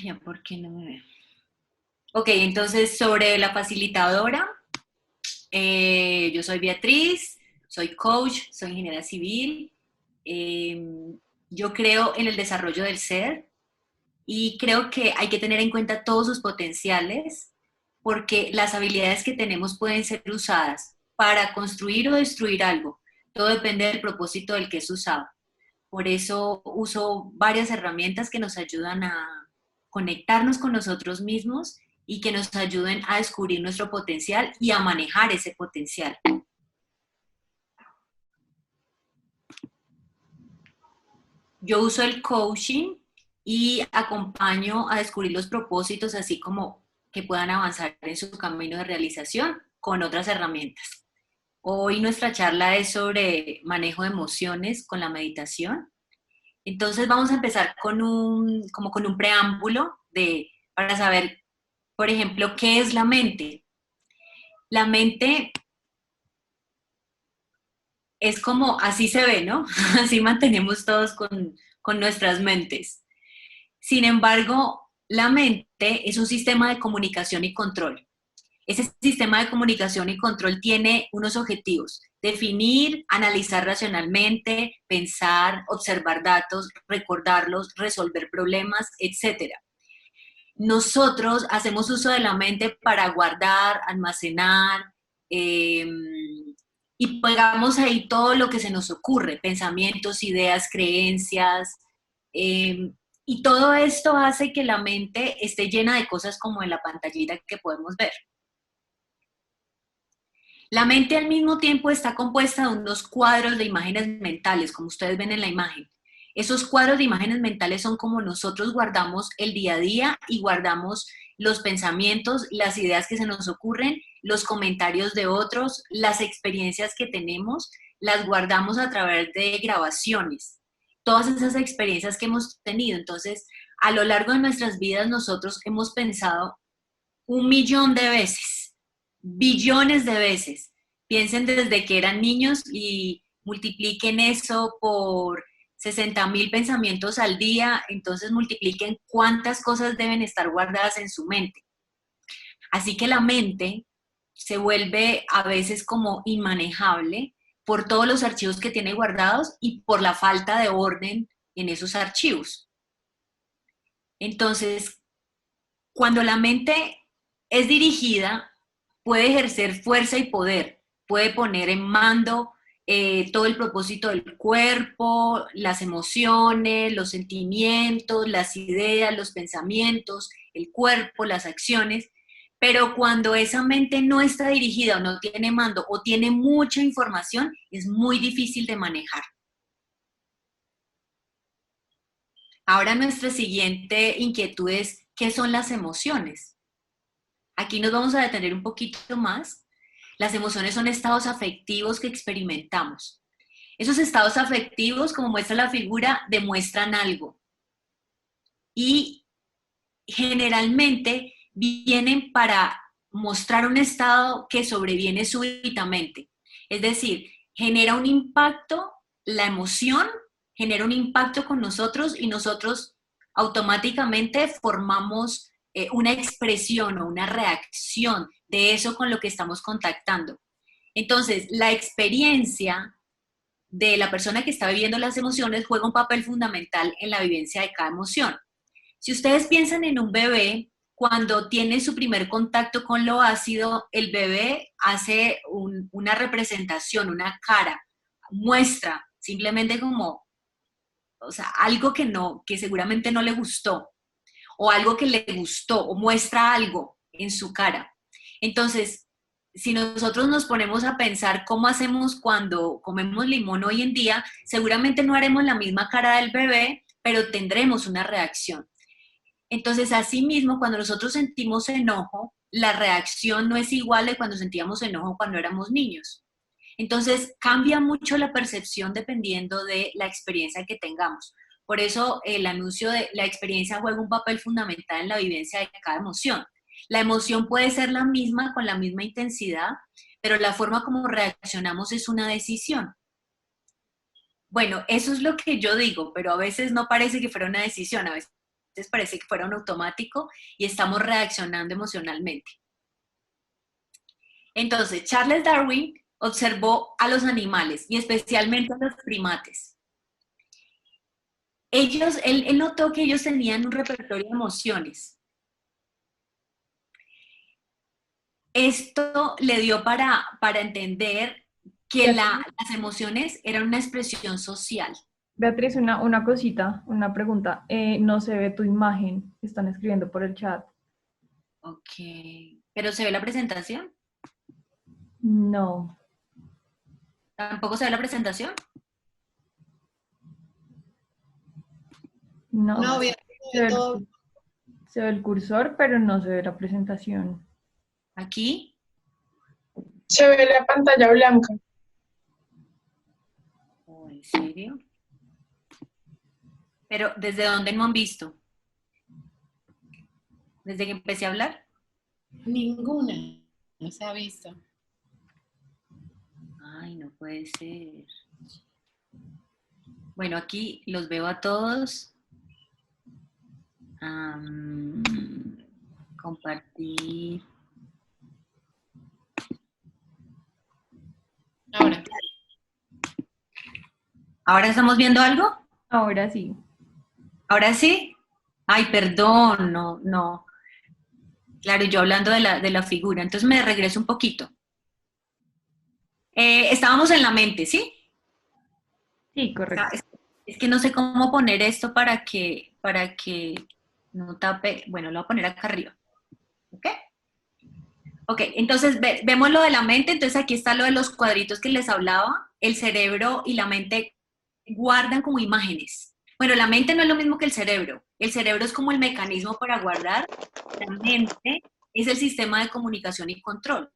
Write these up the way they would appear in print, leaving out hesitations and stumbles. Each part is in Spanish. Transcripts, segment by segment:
ya, ¿por qué no me ve? Ok, entonces sobre la facilitadora, yo soy Beatriz, soy coach, soy ingeniera civil. eh, yo creo en el desarrollo del ser y creo que hay que tener en cuenta todos sus potenciales porque las habilidades que tenemos pueden ser usadas para construir o destruir algo. Todo depende del propósito del que es usado. Por eso uso varias herramientas que nos ayudan a conectarnos con nosotros mismos y que nos ayuden a descubrir nuestro potencial y a manejar ese potencial. Yo uso el coaching y acompaño a descubrir los propósitos, así como que puedan avanzar en su camino de realización con otras herramientas. Hoy nuestra charla es sobre manejo de emociones con la meditación. Entonces vamos a empezar como con un preámbulo para saber, por ejemplo, qué es la mente. La mente es como, así se ve, ¿no? Así mantenemos todos con nuestras mentes. Sin embargo, la mente es un sistema de comunicación y control. Ese sistema de comunicación y control tiene unos objetivos: definir, analizar racionalmente, pensar, observar datos, recordarlos, resolver problemas, etcétera. Nosotros hacemos uso de la mente para guardar, almacenar, eh, y pegamos ahí todo lo que se nos ocurre, pensamientos, ideas, creencias, eh, y todo esto hace que la mente esté llena de cosas como en la pantallita que podemos ver. La mente al mismo tiempo está compuesta de unos cuadros de imágenes mentales, como ustedes ven en la imagen. Esos cuadros de imágenes mentales son como nosotros guardamos el día a día y guardamos los pensamientos, las ideas que se nos ocurren, los comentarios de otros, las experiencias que tenemos, las guardamos a través de grabaciones. Todas esas experiencias que hemos tenido. Entonces, a lo largo de nuestras vidas nosotros hemos pensado 1.000.000 de veces, billones de veces. Piensen desde que eran niños y multipliquen eso por 60.000 pensamientos al día, entonces multipliquen cuántas cosas deben estar guardadas en su mente. Así que la mente se vuelve a veces como inmanejable por todos los archivos que tiene guardados y por la falta de orden en esos archivos. Entonces, cuando la mente es dirigida, puede ejercer fuerza y poder, puede poner en mando todo el propósito del cuerpo, las emociones, los sentimientos, las ideas, los pensamientos, el cuerpo, las acciones, pero cuando esa mente no está dirigida o no tiene mando o tiene mucha información, es muy difícil de manejar. Ahora nuestra siguiente inquietud es, ¿qué son las emociones? Aquí nos vamos a detener un poquito más. Las emociones son estados afectivos que experimentamos. Esos estados afectivos, como muestra la figura, demuestran algo y generalmente vienen para mostrar un estado que sobreviene súbitamente. Es decir, genera un impacto, la emoción genera un impacto con nosotros y nosotros automáticamente formamos una expresión o una reacción de eso con lo que estamos contactando. Entonces, la experiencia de la persona que está viviendo las emociones juega un papel fundamental en la vivencia de cada emoción. Si ustedes piensan en un bebé, cuando tiene su primer contacto con lo ácido, el bebé hace una representación, una cara, muestra simplemente como, o sea, algo que no, que seguramente no le gustó, o algo que le gustó, o muestra algo en su cara. Entonces, si nosotros nos ponemos a pensar cómo hacemos cuando comemos limón hoy en día, seguramente no haremos la misma cara del bebé, pero tendremos una reacción. Entonces, asimismo, cuando nosotros sentimos enojo, la reacción no es igual de cuando sentíamos enojo cuando éramos niños. Entonces, cambia mucho la percepción dependiendo de la experiencia que tengamos. Por eso, el anuncio de la experiencia juega un papel fundamental en la vivencia de cada emoción. La emoción puede ser la misma, con la misma intensidad, pero la forma como reaccionamos es una decisión. Bueno, eso es lo que yo digo, pero a veces no parece que fuera una decisión, a veces veces parece que fuera un automático y estamos reaccionando emocionalmente. Entonces, Charles Darwin observó a los animales y especialmente a los primates. Él notó que ellos tenían un repertorio de emociones. Esto le dio para entender que las emociones eran una expresión social. Beatriz, una cosita, una pregunta. No se ve tu imagen, están escribiendo por el chat. Ok. ¿Pero se ve la presentación? No. ¿Tampoco se ve la presentación? No, No, Beatriz, se ve, todo. se ve el cursor, pero no se ve la presentación. ¿Aquí? Se ve la pantalla blanca. Oh, ¿en serio? ¿Pero desde dónde no han visto? ¿Desde que empecé a hablar? Ninguna. No se ha visto. Ay, no puede ser. Bueno, aquí los veo a todos. Compartir. Ahora. ¿Ahora estamos viendo algo? Ahora sí. ¿Ahora sí? Ay, perdón, no. Claro, yo hablando de la figura, entonces me regreso un poquito. Estábamos en la mente, ¿sí? Sí, correcto. Es que no sé cómo poner esto para que no tape. Bueno, lo voy a poner acá arriba. ¿Ok? Ok, entonces vemos lo de la mente, entonces aquí está lo de los cuadritos que les hablaba. El cerebro y la mente guardan como imágenes. Bueno, la mente no es lo mismo que el cerebro. El cerebro es como el mecanismo para guardar. La mente es el sistema de comunicación y control.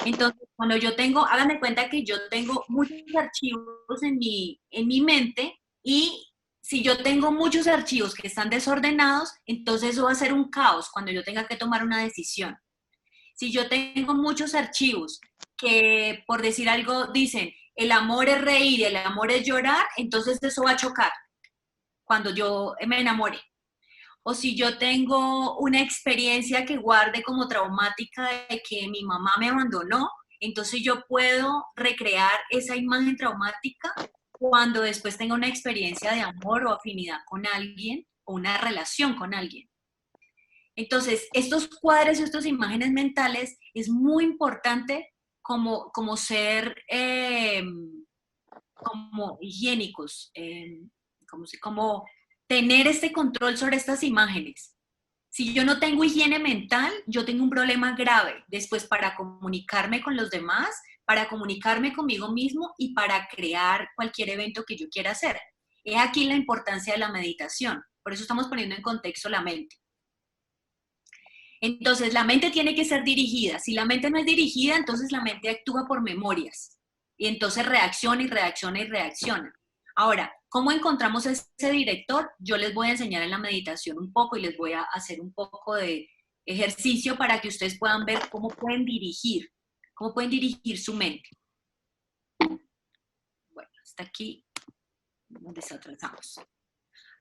Entonces, cuando yo tengo, hagan de cuenta que yo tengo muchos archivos en mi mente y si yo tengo muchos archivos que están desordenados, entonces eso va a ser un caos cuando yo tenga que tomar una decisión. Si yo tengo muchos archivos que, por decir algo, dicen, el amor es reír y el amor es llorar, entonces eso va a chocar cuando yo me enamore. O si yo tengo una experiencia que guarde como traumática de que mi mamá me abandonó, entonces yo puedo recrear esa imagen traumática cuando después tenga una experiencia de amor o afinidad con alguien o una relación con alguien. Entonces, estos cuadros y estas imágenes mentales es muy importante como ser como higiénicos, como tener este control sobre estas imágenes. Si yo no tengo higiene mental, yo tengo un problema grave después para comunicarme con los demás, para comunicarme conmigo mismo y para crear cualquier evento que yo quiera hacer. Es aquí la importancia de la meditación. Por eso estamos poniendo en contexto la mente. Entonces, la mente tiene que ser dirigida. Si la mente no es dirigida, entonces la mente actúa por memorias. Y entonces reacciona y reacciona y reacciona. Ahora, ¿cómo encontramos ese director? Yo les voy a enseñar en la meditación un poco y les voy a hacer un poco de ejercicio para que ustedes puedan ver cómo pueden dirigir su mente. Bueno, hasta aquí donde se atrasamos.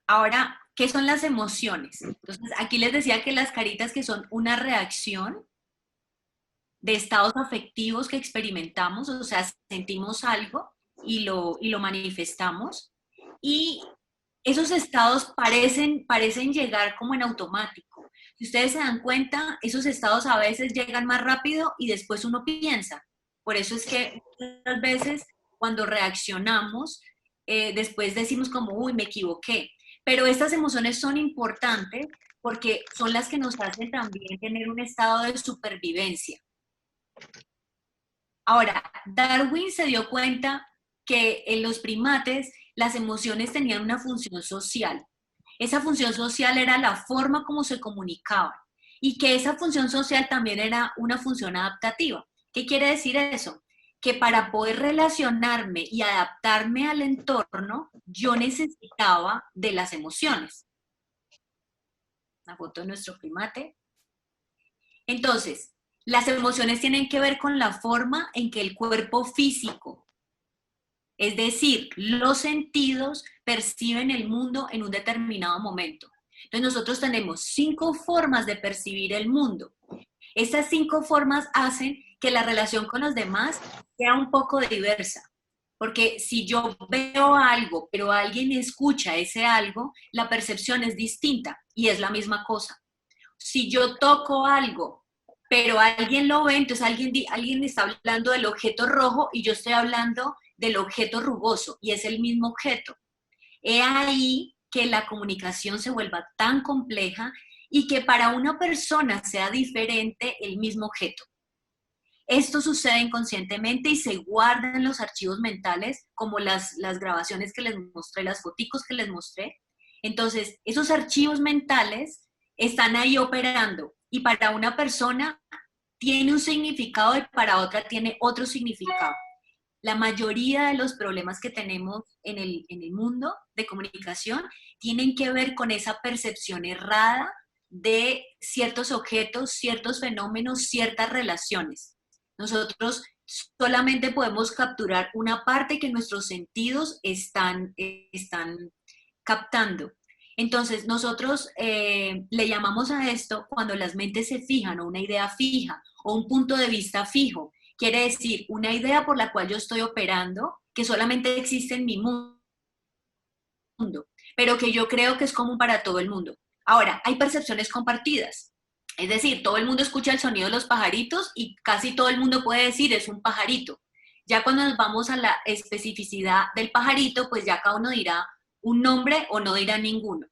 Ahora, ¿qué son las emociones? Entonces, aquí les decía que las caritas que son una reacción de estados afectivos que experimentamos, o sea, sentimos algo y lo manifestamos, y esos estados parecen llegar como en automático. Si ustedes se dan cuenta, esos estados a veces llegan más rápido y después uno piensa. Por eso es que muchas veces cuando reaccionamos, después decimos como, uy, me equivoqué. Pero estas emociones son importantes porque son las que nos hacen también tener un estado de supervivencia. Ahora, Darwin se dio cuenta que en los primates las emociones tenían una función social. Esa función social era la forma como se comunicaban y que esa función social también era una función adaptativa. ¿Qué quiere decir eso? Que para poder relacionarme y adaptarme al entorno, yo necesitaba de las emociones. Una foto de nuestro primate. Entonces, las emociones tienen que ver con la forma en que el cuerpo físico, es decir, los sentidos, perciben el mundo en un determinado momento. Entonces nosotros tenemos 5 formas de percibir el mundo. Estas 5 formas hacen que la relación con los demás sea un poco diversa. Porque si yo veo algo, pero alguien escucha ese algo, la percepción es distinta y es la misma cosa. Si yo toco algo, pero alguien lo ve, entonces alguien está hablando del objeto rojo y yo estoy hablando del objeto rugoso y es el mismo objeto. He ahí que la comunicación se vuelva tan compleja y que para una persona sea diferente el mismo objeto. Esto sucede inconscientemente y se guarda en los archivos mentales, como las grabaciones que les mostré, las foticos que les mostré. Entonces, esos archivos mentales están ahí operando y para una persona tiene un significado y para otra tiene otro significado. La mayoría de los problemas que tenemos en el mundo de comunicación tienen que ver con esa percepción errada de ciertos objetos, ciertos fenómenos, ciertas relaciones. Nosotros solamente podemos capturar una parte que nuestros sentidos están captando. Entonces, nosotros le llamamos a esto cuando las mentes se fijan, o una idea fija, o un punto de vista fijo. Quiere decir, una idea por la cual yo estoy operando, que solamente existe en mi mundo, pero que yo creo que es común para todo el mundo. Ahora, hay percepciones compartidas. Es decir, todo el mundo escucha el sonido de los pajaritos y casi todo el mundo puede decir es un pajarito. Ya cuando nos vamos a la especificidad del pajarito, pues ya cada uno dirá un nombre o no dirá ninguno.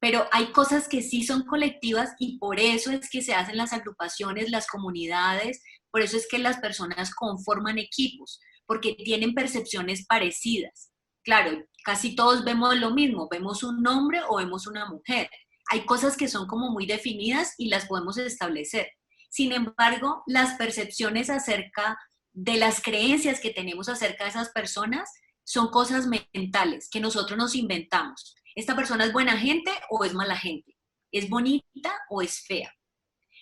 Pero hay cosas que sí son colectivas y por eso es que se hacen las agrupaciones, las comunidades, por eso es que las personas conforman equipos, porque tienen percepciones parecidas. Claro, casi todos vemos lo mismo, vemos un hombre o vemos una mujer. Hay cosas que son como muy definidas y las podemos establecer. Sin embargo, las percepciones acerca de las creencias que tenemos acerca de esas personas son cosas mentales que nosotros nos inventamos. ¿Esta persona es buena gente o es mala gente? ¿Es bonita o es fea?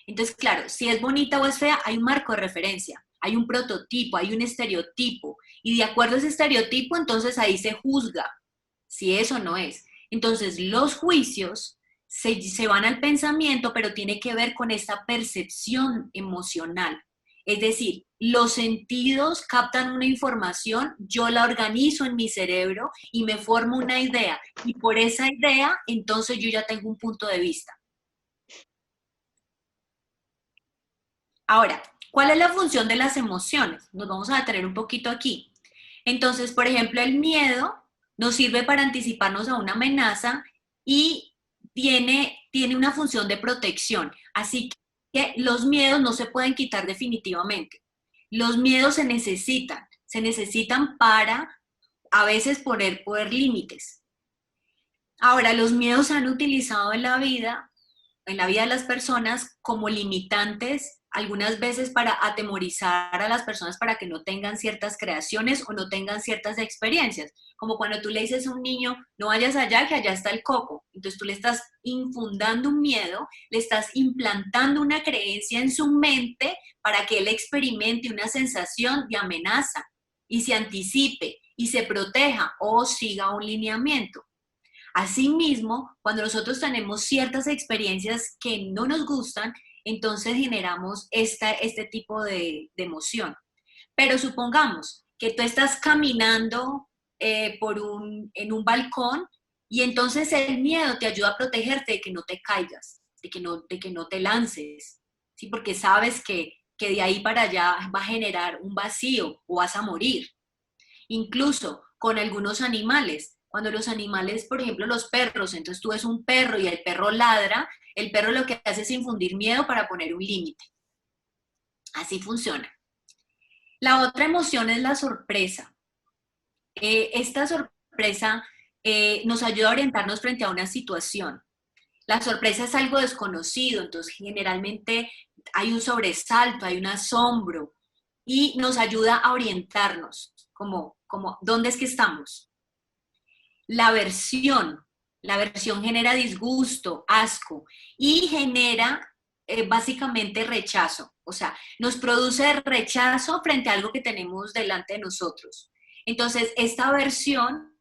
Entonces, claro, si es bonita o es fea, hay un marco de referencia, hay un prototipo, hay un estereotipo. Y de acuerdo a ese estereotipo, entonces ahí se juzga si es o no es. Entonces, los juicios se van al pensamiento, pero tiene que ver con esta percepción emocional. Es decir, los sentidos captan una información, yo la organizo en mi cerebro y me formo una idea. Y por esa idea, entonces yo ya tengo un punto de vista. Ahora, ¿cuál es la función de las emociones? Nos vamos a detener un poquito aquí. Entonces, por ejemplo, el miedo nos sirve para anticiparnos a una amenaza y tiene una función de protección. Así que los miedos no se pueden quitar definitivamente. Los miedos se necesitan para a veces poner límites. Ahora, los miedos se han utilizado en la vida de las personas como limitantes, algunas veces para atemorizar a las personas para que no tengan ciertas creaciones o no tengan ciertas experiencias. Como cuando tú le dices a un niño, no vayas allá, que allá está el coco. Entonces tú le estás infundando un miedo, le estás implantando una creencia en su mente para que él experimente una sensación de amenaza y se anticipe y se proteja o siga un lineamiento. Asimismo, cuando nosotros tenemos ciertas experiencias que no nos gustan, entonces generamos este tipo de emoción. Pero supongamos que tú estás caminando en un balcón y entonces el miedo te ayuda a protegerte de que no te caigas, de que no te lances, ¿sí? Porque sabes que de ahí para allá va a generar un vacío o vas a morir. Incluso con algunos animales. Cuando los animales, por ejemplo, los perros, entonces tú ves un perro y el perro ladra, el perro lo que hace es infundir miedo para poner un límite. Así funciona. La otra emoción es la sorpresa. Esta sorpresa nos ayuda a orientarnos frente a una situación. La sorpresa es algo desconocido, entonces generalmente hay un sobresalto, hay un asombro y nos ayuda a orientarnos, como ¿dónde es que estamos? La aversión genera disgusto, asco y genera básicamente rechazo. O sea, nos produce rechazo frente a algo que tenemos delante de nosotros. Entonces, esta aversión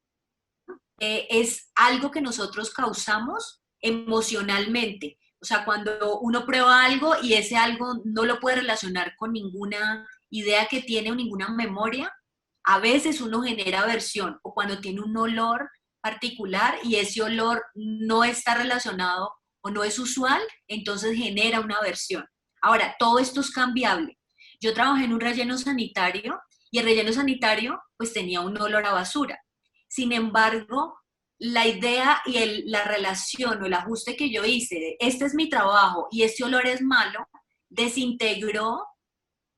es algo que nosotros causamos emocionalmente. O sea, cuando uno prueba algo y ese algo no lo puede relacionar con ninguna idea que tiene o ninguna memoria, a veces uno genera aversión, o cuando tiene un olor particular y ese olor no está relacionado o no es usual, entonces genera una aversión. Ahora, todo esto es cambiable. Yo trabajé en un relleno sanitario y el relleno sanitario pues tenía un olor a basura. Sin embargo, la idea y la relación o el ajuste que yo hice de este es mi trabajo y este olor es malo, desintegró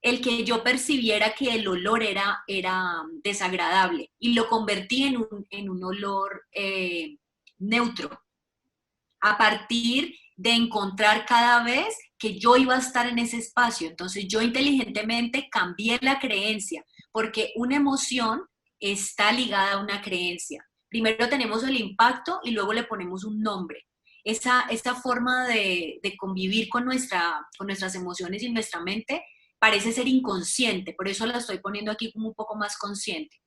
el que yo percibiera que el olor era desagradable y lo convertí en un olor neutro, a partir de encontrar cada vez que yo iba a estar en ese espacio. Entonces yo inteligentemente cambié la creencia, porque una emoción está ligada a una creencia. Primero tenemos el impacto y luego le ponemos un nombre. Esa forma de convivir con nuestras emociones y nuestra mente parece ser inconsciente, por eso la estoy poniendo aquí como un poco más consciente.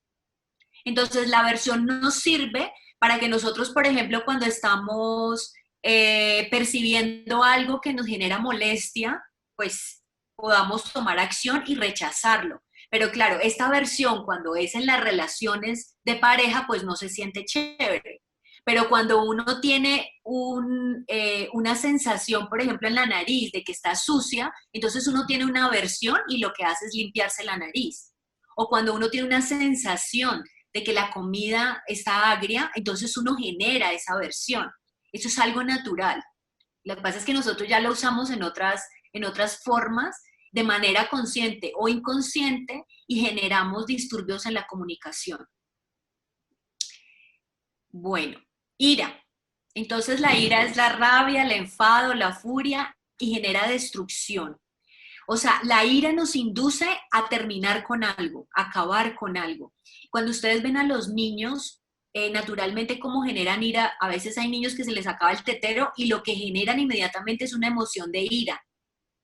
Entonces la aversión nos sirve para que nosotros, por ejemplo, cuando estamos percibiendo algo que nos genera molestia, pues podamos tomar acción y rechazarlo. Pero claro, esta aversión cuando es en las relaciones de pareja, pues no se siente chévere. Pero cuando uno tiene una sensación, por ejemplo, en la nariz de que está sucia, entonces uno tiene una aversión y lo que hace es limpiarse la nariz. O cuando uno tiene una sensación de que la comida está agria, entonces uno genera esa aversión. Eso es algo natural. Lo que pasa es que nosotros ya lo usamos en otras formas, de manera consciente o inconsciente, y generamos disturbios en la comunicación. Bueno, ira. Entonces la ira es la rabia, el enfado, la furia y genera destrucción. O sea, la ira nos induce a terminar con algo, a acabar con algo. Cuando ustedes ven a los niños, naturalmente cómo generan ira, a veces hay niños que se les acaba el tetero y lo que generan inmediatamente es una emoción de ira,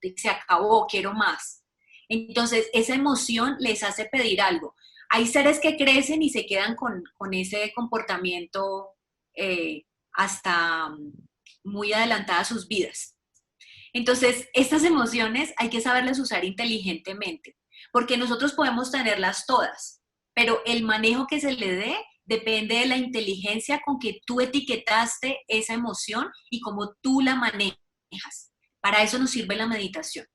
de que se acabó, quiero más. Entonces, esa emoción les hace pedir algo. Hay seres que crecen y se quedan con ese comportamiento hasta muy adelantadas sus vidas. Entonces, estas emociones hay que saberlas usar inteligentemente, porque nosotros podemos tenerlas todas, pero el manejo que se le dé depende de la inteligencia con que tú etiquetaste esa emoción y cómo tú la manejas. Para eso nos sirve la meditación.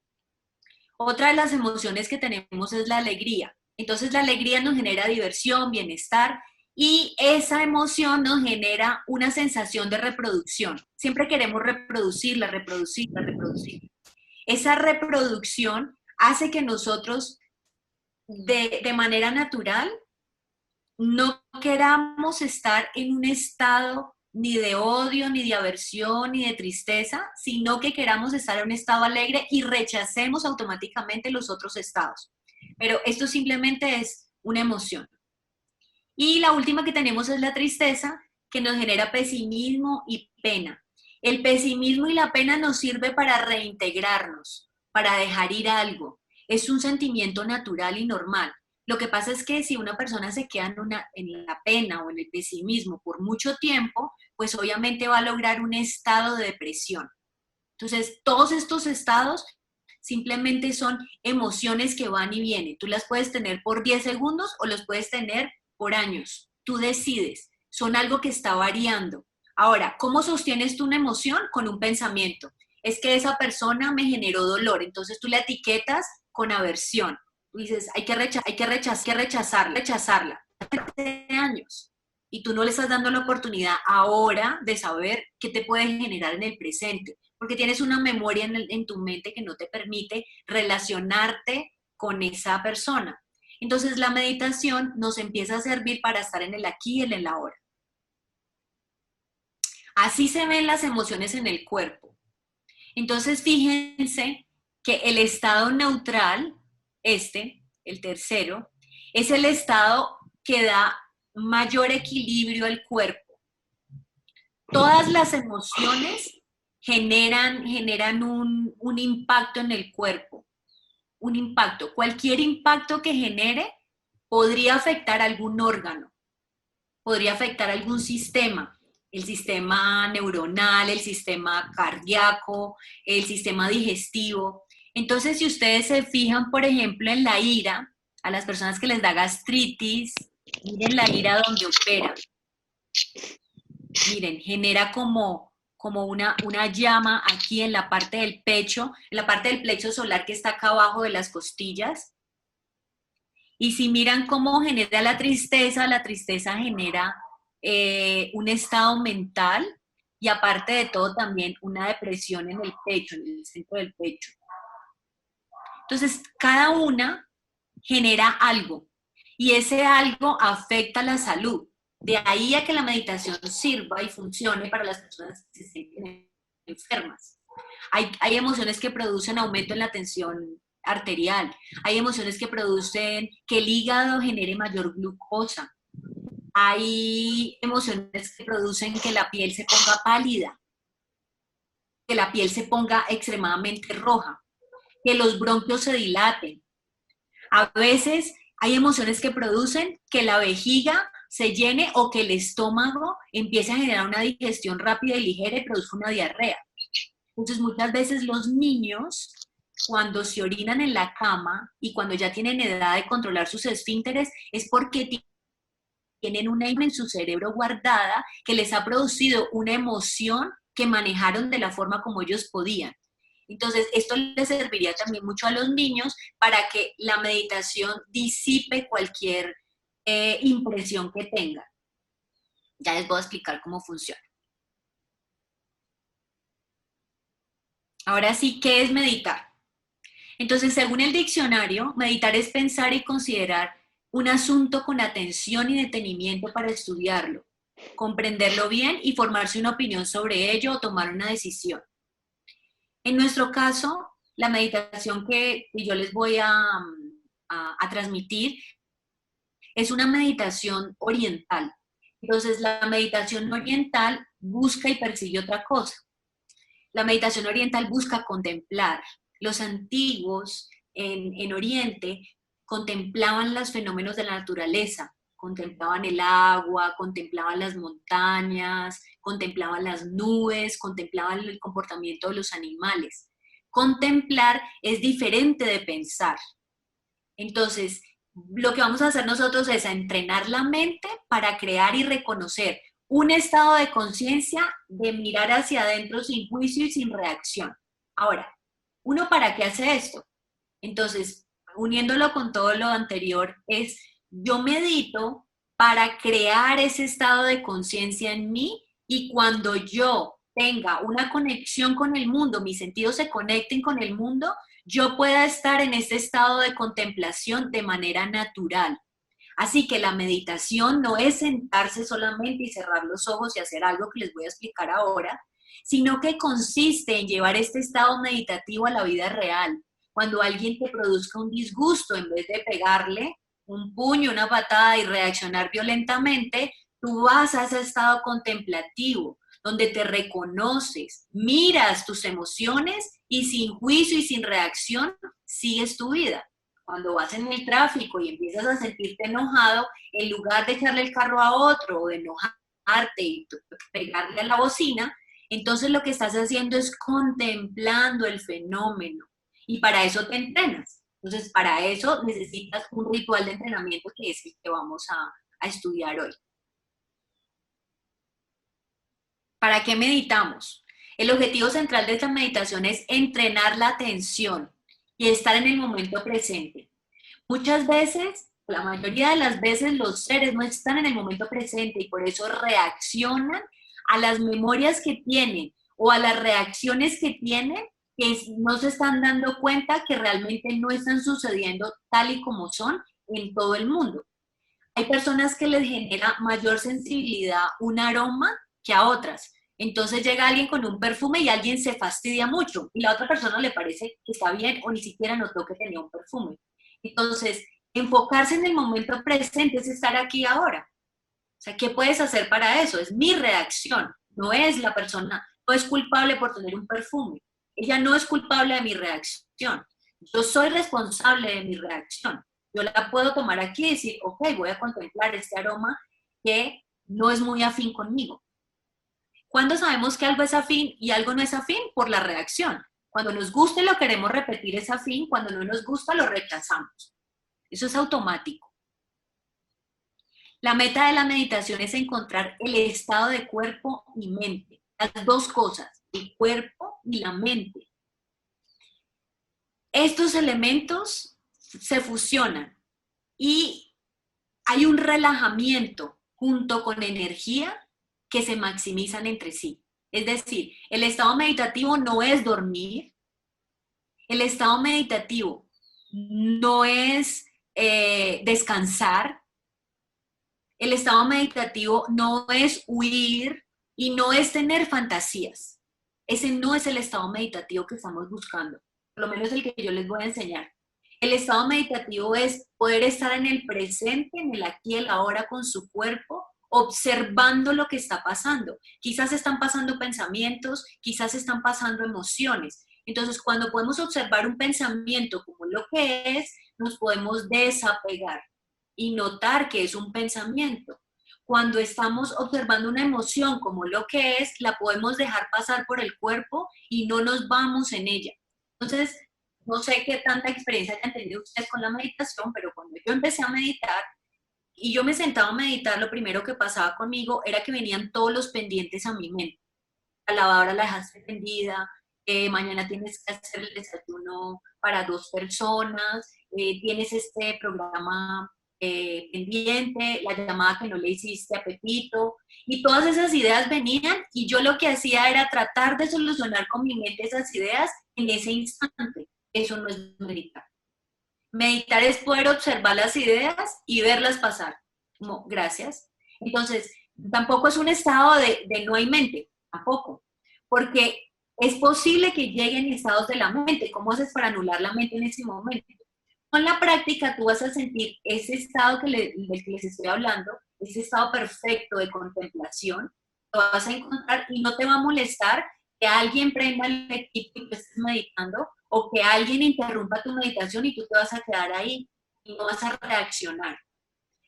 Otra de las emociones que tenemos es la alegría. Entonces, la alegría nos genera diversión, bienestar, y esa emoción nos genera una sensación de reproducción. Siempre queremos reproducirla. Esa reproducción hace que nosotros de manera natural no queramos estar en un estado ni de odio, ni de aversión, ni de tristeza, sino que queramos estar en un estado alegre y rechacemos automáticamente los otros estados. Pero esto simplemente es una emoción. Y la última que tenemos es la tristeza, que nos genera pesimismo y pena. El pesimismo y la pena nos sirve para reintegrarnos, para dejar ir algo. Es un sentimiento natural y normal. Lo que pasa es que si una persona se queda en la pena o en el pesimismo por mucho tiempo, pues obviamente va a lograr un estado de depresión. Entonces, todos estos estados simplemente son emociones que van y vienen. Tú las puedes tener por 10 segundos o los puedes tener por años. Tú decides. Son algo que está variando. Ahora, ¿cómo sostienes tú una emoción? Con un pensamiento. Es que esa persona me generó dolor. Entonces tú la etiquetas con aversión. Tú dices, hay que rechazarla. Hace años. Y tú no le estás dando la oportunidad ahora de saber qué te puede generar en el presente. Porque tienes una memoria en tu mente que no te permite relacionarte con esa persona. Entonces la meditación nos empieza a servir para estar en el aquí y en el ahora. Así se ven las emociones en el cuerpo. Entonces fíjense que el estado neutral, el tercero, es el estado que da mayor equilibrio al cuerpo. Todas las emociones generan un impacto en el cuerpo. Un impacto. Cualquier impacto que genere podría afectar algún órgano, podría afectar algún sistema. el sistema neuronal, el sistema cardíaco, el sistema digestivo. Entonces, si ustedes se fijan, por ejemplo, en la ira, a las personas que les da gastritis, miren la ira donde opera. Miren, genera como una llama aquí en la parte del pecho, en la parte del plexo solar que está acá abajo de las costillas. Y si miran cómo genera la tristeza genera un estado mental y aparte de todo también una depresión en el pecho, en el centro del pecho. Entonces, cada una genera algo y ese algo afecta la salud. De ahí a que la meditación sirva y funcione para las personas que se sienten enfermas. Hay emociones que producen aumento en la tensión arterial, hay emociones que producen que el hígado genere mayor glucosa, hay emociones que producen que la piel se ponga pálida, que la piel se ponga extremadamente roja, que los bronquios se dilaten. A veces hay emociones que producen que la vejiga se llene o que el estómago empiece a generar una digestión rápida y ligera y produzca una diarrea. Entonces, muchas veces los niños, cuando se orinan en la cama y cuando ya tienen edad de controlar sus esfínteres, es porque tienen una imagen en su cerebro guardada que les ha producido una emoción que manejaron de la forma como ellos podían. Entonces, esto les serviría también mucho a los niños para que la meditación disipe cualquier impresión que tengan. Ya les voy a explicar cómo funciona. Ahora sí, ¿qué es meditar? Entonces, según el diccionario, meditar es pensar y considerar un asunto con atención y detenimiento para estudiarlo, comprenderlo bien y formarse una opinión sobre ello o tomar una decisión. En nuestro caso, la meditación que yo les voy a transmitir es una meditación oriental. Entonces, la meditación oriental busca y persigue otra cosa. La meditación oriental busca contemplar. Los antiguos en Oriente contemplaban los fenómenos de la naturaleza, contemplaban el agua, contemplaban las montañas, contemplaban las nubes, contemplaban el comportamiento de los animales. Contemplar es diferente de pensar. Entonces, lo que vamos a hacer nosotros es entrenar la mente para crear y reconocer un estado de conciencia de mirar hacia adentro sin juicio y sin reacción. Ahora, ¿uno para qué hace esto? Entonces, uniéndolo con todo lo anterior, es yo medito para crear ese estado de conciencia en mí y cuando yo tenga una conexión con el mundo, mis sentidos se conecten con el mundo, yo pueda estar en este estado de contemplación de manera natural. Así que la meditación no es sentarse solamente y cerrar los ojos y hacer algo que les voy a explicar ahora, sino que consiste en llevar este estado meditativo a la vida real. Cuando alguien te produzca un disgusto, en vez de pegarle un puño, una patada y reaccionar violentamente, tú vas a ese estado contemplativo, donde te reconoces, miras tus emociones y sin juicio y sin reacción sigues tu vida. Cuando vas en el tráfico y empiezas a sentirte enojado, en lugar de echarle el carro a otro o de enojarte y pegarle a la bocina, entonces lo que estás haciendo es contemplando el fenómeno. Y para eso te entrenas. Entonces, para eso necesitas un ritual de entrenamiento que es el que vamos a estudiar hoy. ¿Para qué meditamos? El objetivo central de esta meditación es entrenar la atención y estar en el momento presente. Muchas veces, la mayoría de las veces, los seres no están en el momento presente y por eso reaccionan a las memorias que tienen o a las reacciones que tienen que no se están dando cuenta que realmente no están sucediendo tal y como son en todo el mundo. Hay personas que les genera mayor sensibilidad un aroma que a otras. Entonces llega alguien con un perfume y alguien se fastidia mucho y la otra persona le parece que está bien o ni siquiera notó que tenía un perfume. Entonces, enfocarse en el momento presente es estar aquí ahora. O sea, ¿qué puedes hacer para eso? Es mi reacción, no es la persona, no es culpable por tener un perfume. Ella no es culpable de mi reacción. Yo soy responsable de mi reacción. Yo la puedo tomar aquí y decir, ok, voy a contemplar este aroma que no es muy afín conmigo. ¿Cuándo sabemos que algo es afín y algo no es afín? Por la reacción. Cuando nos gusta y lo queremos repetir es afín, cuando no nos gusta lo rechazamos. Eso es automático. La meta de la meditación es encontrar el estado de cuerpo y mente. Las dos cosas, el cuerpo y la mente. Estos elementos se fusionan y hay un relajamiento junto con energía que se maximizan entre sí. Es decir, el estado meditativo no es dormir, el estado meditativo no es descansar, el estado meditativo no es huir y no es tener fantasías. Ese no es el estado meditativo que estamos buscando, por lo menos el que yo les voy a enseñar. El estado meditativo es poder estar en el presente, en el aquí y el ahora con su cuerpo, observando lo que está pasando. Quizás están pasando pensamientos, quizás están pasando emociones. Entonces, cuando podemos observar un pensamiento como lo que es, nos podemos desapegar y notar que es un pensamiento. Cuando estamos observando una emoción como lo que es, la podemos dejar pasar por el cuerpo y no nos vamos en ella. Entonces, no sé qué tanta experiencia hayan tenido ustedes con la meditación, pero cuando yo empecé a meditar y yo me sentaba a meditar, lo primero que pasaba conmigo era que venían todos los pendientes a mi mente. La lavadora la dejaste prendida, mañana tienes que hacer el desayuno para 2 personas, tienes este programa pendiente, la llamada que no le hiciste a Pepito, y todas esas ideas venían y yo lo que hacía era tratar de solucionar con mi mente esas ideas en ese instante. Eso no es meditar. Meditar es poder observar las ideas y verlas pasar. Como, gracias. Entonces, tampoco es un estado de no hay mente, tampoco, porque es posible que lleguen estados de la mente. ¿Cómo haces para anular la mente en ese momento? Con la práctica tú vas a sentir ese estado del que les estoy hablando, ese estado perfecto de contemplación, lo vas a encontrar y no te va a molestar que alguien prenda el equipo y tú estés meditando o que alguien interrumpa tu meditación y tú te vas a quedar ahí y no vas a reaccionar.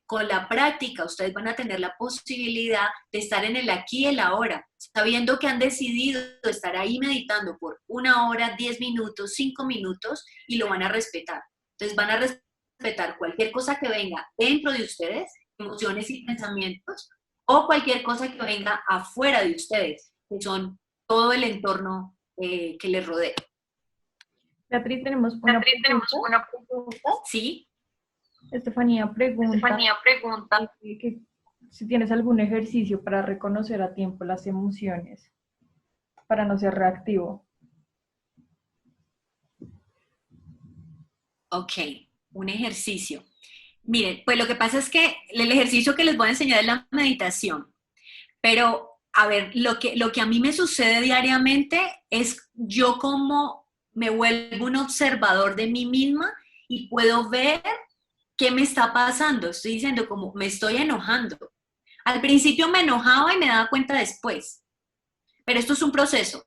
Con la práctica ustedes van a tener la posibilidad de estar en el aquí y el ahora, sabiendo que han decidido estar ahí meditando por 1 hora, 10 minutos, 5 minutos y lo van a respetar. Entonces van a respetar cualquier cosa que venga dentro de ustedes, emociones y pensamientos, o cualquier cosa que venga afuera de ustedes, que son todo el entorno que les rodea. Beatriz, tenemos una pregunta. ¿Sí? Estefanía pregunta que si tienes algún ejercicio para reconocer a tiempo las emociones, para no ser reactivo. Ok, un ejercicio. Miren, pues lo que pasa es que el ejercicio que les voy a enseñar es la meditación, pero a ver, lo que a mí me sucede diariamente es yo como me vuelvo un observador de mí misma y puedo ver qué me está pasando. Estoy diciendo como me estoy enojando. Al principio me enojaba y me daba cuenta después, pero esto es un proceso.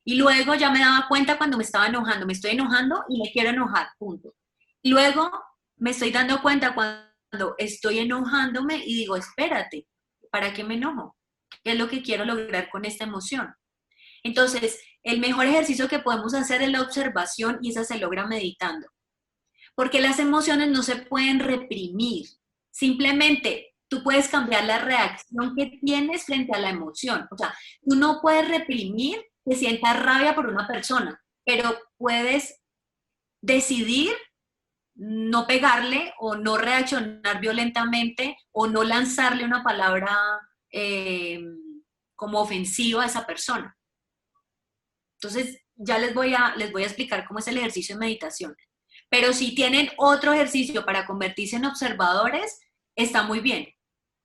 Y luego ya me daba cuenta cuando me estaba enojando, me estoy enojando y me quiero enojar, punto. Y luego me estoy dando cuenta cuando estoy enojándome y digo, espérate, ¿para qué me enojo? ¿Qué es lo que quiero lograr con esta emoción? Entonces, el mejor ejercicio que podemos hacer es la observación y esa se logra meditando. Porque las emociones no se pueden reprimir. Simplemente tú puedes cambiar la reacción que tienes frente a la emoción. O sea, tú no puedes reprimir que sientas rabia por una persona, pero puedes decidir no pegarle o no reaccionar violentamente o no lanzarle una palabra como ofensiva a esa persona. Entonces, ya les voy a explicar cómo es el ejercicio de meditación. Pero si tienen otro ejercicio para convertirse en observadores, está muy bien.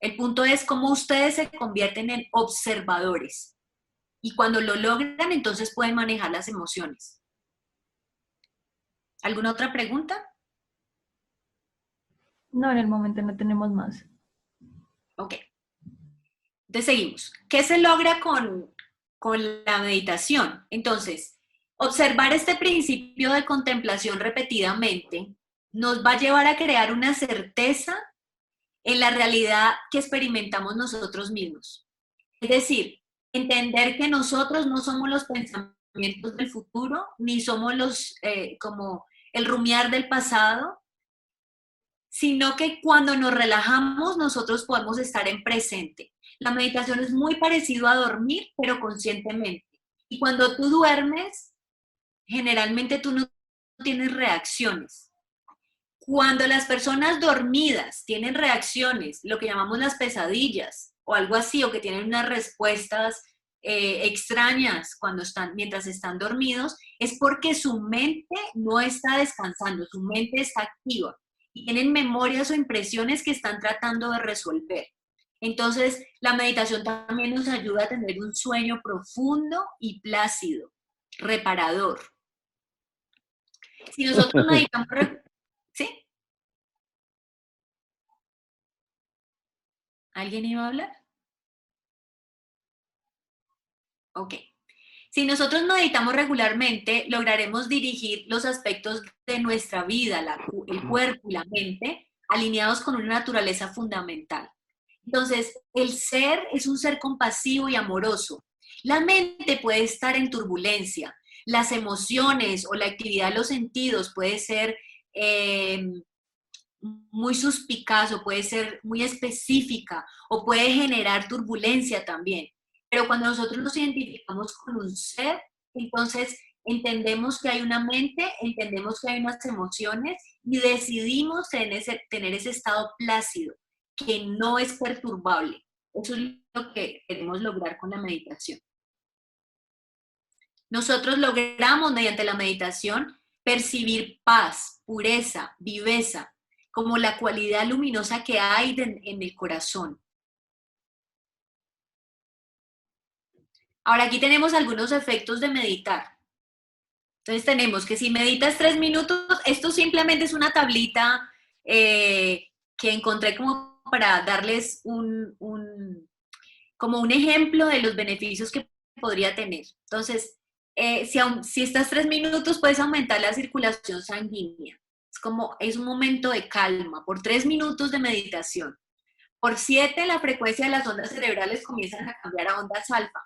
El punto es cómo ustedes se convierten en observadores. Y cuando lo logran, entonces pueden manejar las emociones. ¿Alguna otra pregunta? No, en el momento no tenemos más. Ok. Entonces seguimos. ¿Qué se logra con la meditación? Entonces, observar este principio de contemplación repetidamente nos va a llevar a crear una certeza en la realidad que experimentamos nosotros mismos. Es decir, Entender que nosotros no somos los pensamientos del futuro, ni somos como el rumiar del pasado, sino que cuando nos relajamos nosotros podemos estar en presente. La meditación es muy parecido a dormir, pero conscientemente. Y cuando tú duermes, generalmente tú no tienes reacciones. Cuando las personas dormidas tienen reacciones, lo que llamamos las pesadillas o algo así, o que tienen unas respuestas extrañas mientras están dormidos, es porque su mente no está descansando, su mente está activa y tienen memorias o impresiones que están tratando de resolver. Entonces, la meditación también nos ayuda a tener un sueño profundo y plácido, reparador. Si nosotros meditamos, ¿sí? ¿Alguien iba a hablar? Ok. Si nosotros meditamos regularmente, lograremos dirigir los aspectos de nuestra vida, el cuerpo y la mente, alineados con una naturaleza fundamental. Entonces, el ser es un ser compasivo y amoroso. La mente puede estar en turbulencia. Las emociones o la actividad de los sentidos puede ser muy suspicaz o puede ser muy específica o puede generar turbulencia también. Pero cuando nosotros nos identificamos con un ser, entonces entendemos que hay una mente, entendemos que hay unas emociones y decidimos tener ese estado plácido, que no es perturbable. Eso es lo que queremos lograr con la meditación. Nosotros logramos mediante la meditación percibir paz, pureza, viveza, como la cualidad luminosa que hay en el corazón. Ahora aquí tenemos algunos efectos de meditar. Entonces tenemos que si meditas 3 minutos, esto simplemente es una tablita que encontré como para darles como un ejemplo de los beneficios que podría tener. Entonces, si estás 3 minutos, puedes aumentar la circulación sanguínea. Es un momento de calma, por 3 minutos de meditación. Por 7, la frecuencia de las ondas cerebrales comienzan a cambiar a ondas alfa.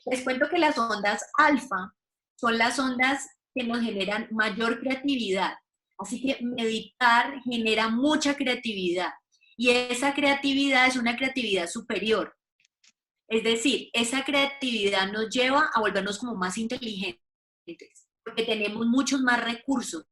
Les cuento que las ondas alfa son las ondas que nos generan mayor creatividad. Así que meditar genera mucha creatividad. Y esa creatividad es una creatividad superior. Es decir, esa creatividad nos lleva a volvernos como más inteligentes, porque tenemos muchos más recursos.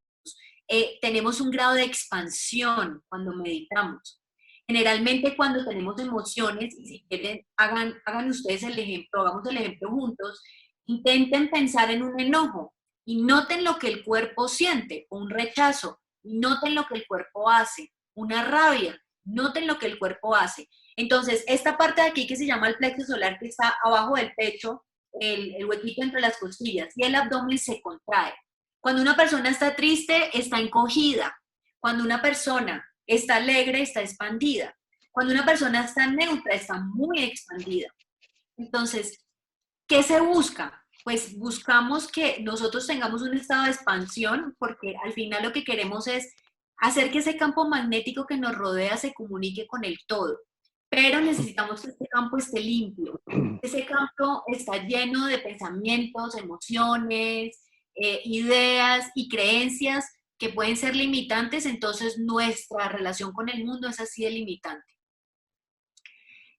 Tenemos un grado de expansión cuando meditamos. Generalmente cuando tenemos emociones, y si quieren, hagan ustedes el ejemplo, hagamos el ejemplo juntos, intenten pensar en un enojo y noten lo que el cuerpo siente, un rechazo, y noten lo que el cuerpo hace, una rabia, noten lo que el cuerpo hace. Entonces, esta parte de aquí que se llama el plexo solar, que está abajo del pecho, el huequito entre las costillas, y el abdomen se contrae. Cuando una persona está triste, está encogida. Cuando una persona está alegre, está expandida. Cuando una persona está neutra, está muy expandida. Entonces, ¿qué se busca? Pues buscamos que nosotros tengamos un estado de expansión, porque al final lo que queremos es hacer que ese campo magnético que nos rodea se comunique con el todo. Pero necesitamos que este campo esté limpio. Ese campo está lleno de pensamientos, emociones, ideas y creencias que pueden ser limitantes, entonces nuestra relación con el mundo es así de limitante.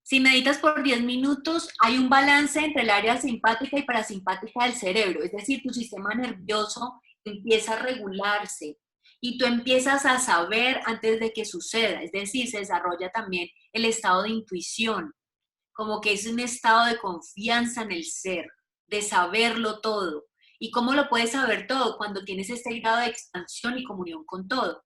Si meditas por 10 minutos, hay un balance entre el área simpática y parasimpática del cerebro, es decir, tu sistema nervioso empieza a regularse y tú empiezas a saber antes de que suceda, es decir, se desarrolla también el estado de intuición, como que es un estado de confianza en el ser, de saberlo todo. ¿Y cómo lo puedes saber todo? Cuando tienes este grado de expansión y comunión con todo.